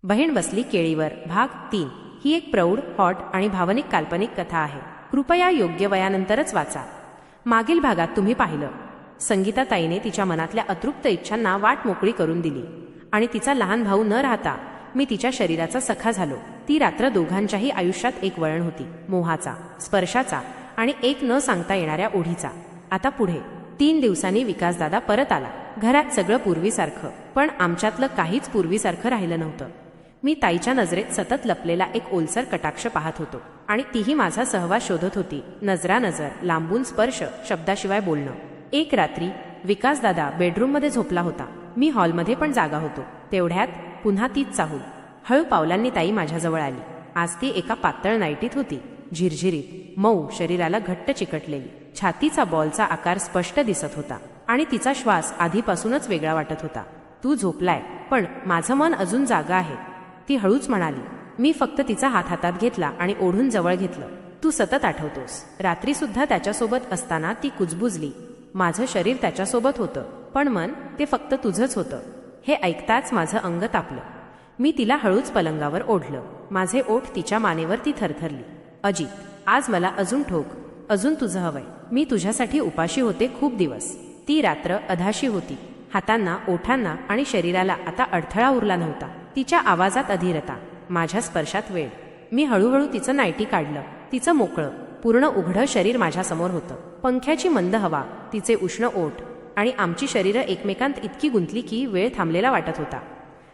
बहीण बसली केळीवर भाग 3 ही एक प्रौढ, हॉट आणि भावनिक काल्पनिक कथा आहे. कृपया योग्य वयानंतरच वाचा. मागील भागात तुम्ही पाहिलं, संगीताताईने तिच्या मनातल्या अतृप्त इच्छांना वाट मोकळी करून दिली आणि तिचा लहान भाऊ न राहता मी तिच्या शरीराचा सखा झालो. ती रात्र दोघांच्याही आयुष्यात एक वळण होती, मोहाचा, स्पर्शाचा आणि एक न सांगता येणाऱ्या ओढीचा. आता पुढे 3 दिवसांनी विकासदादा परत आला. घरात सगळं पूर्वीसारखं, पण आमच्यातलं काहीच पूर्वीसारखं राहिलं नव्हतं. मी ताईच्या नजरेत सतत लपलेला एक ओलसर कटाक्ष पाहत होतो आणि तीही माझा सहवास शोधत होती. नजरा नजर, लांबून स्पर्श, शब्दाशिवाय बोलणं. एक रात्री विकासदादा बेडरूममध्ये झोपला होता. मी हॉलमध्ये पण जागा होतो. तेवढ्यात पुन्हा तीच चाहूल. हळू पावलांनी ताई माझ्याजवळ आली. आज ती एका पातळ नाईटीत होती, झिरझिरीत, मऊ, शरीराला घट्ट चिकटलेली. छातीचा बॉलचा आकार स्पष्ट दिसत होता आणि तिचा श्वास आधीपासूनच वेगळा वाटत होता. तू झोपलाय, पण माझं मन अजून जागा आहे, ती हळूच म्हणाली. मी फक्त तिचा हात हातात घेतला आणि ओढून जवळ घेतलं. तू सतत आठवतोस. रात्री सुद्धा त्याच्यासोबत असताना ती कुजबुजली. माझं शरीर त्याच्यासोबत होतं, पण मन ते फक्त तुझंच होतं. हे ऐकताच माझं अंग तापलं. मी तिला हळूच पलंगावर ओढलं. माझे ओठ तिच्या मानेवर ती थरथरली. अजित, आज मला अजून ठोक, अजून तुझं हवंय. मी तुझ्यासाठी उपाशी होते खूप दिवस. ती रात्र अधाशी होती. हातांना, ओठांना आणि शरीराला आता अडथळा उरला नव्हता. तिच्या आवाजात अधीरता, माझ्या स्पर्शात वेळ. मी हळूहळू तिचं नाईटी काढलं. तिचं मोकळं, पूर्ण उघडं शरीर माझ्यासमोर होतं. पंख्याची मंद हवा, तिचे उष्ण ओठ आणि आमची शरीरं एकमेकांत इतकी गुंतली की वेळ थांबलेला वाटत होता.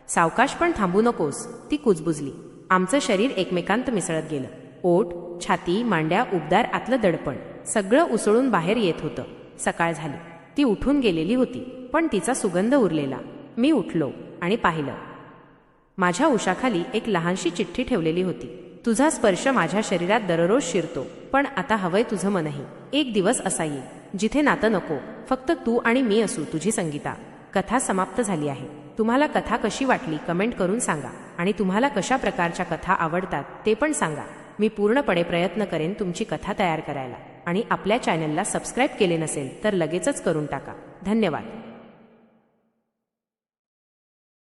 सावकाश, पण थांबू नकोस, ती कुजबुजली. आमचं शरीर एकमेकांत मिसळत गेलं. ओठ, छाती, मांड्या, उबदार आतलं दडपण सगळं उसळून बाहेर येत होतं. सकाळ झाली. ती उठून गेलेली होती, पण तिचा सुगंध उरलेला. मी उठलो आणि पाहिलं. माझ्या उशाखाली एक लहानशी चिठ्ठी ठेवलेली होती. तुझा स्पर्श माझ्या शरीरात दररोज शिरतो, पण आता हवंय तुझं मनही. एक दिवस असा येईल जिथे नातं नको, फक्त तू आणि मी असू. तुझी संगीता. कथा समाप्त झाली आहे. तुम्हाला कथा कशी वाटली कमेंट करून सांगा आणि तुम्हाला कशा प्रकारच्या कथा आवडतात ते पण सांगा. मी पूर्णपणे प्रयत्न करेन तुमची कथा तयार करायला. आणि आपल्या चॅनलला सबस्क्राईब केले नसेल तर लगेचच करून टाका. धन्यवाद.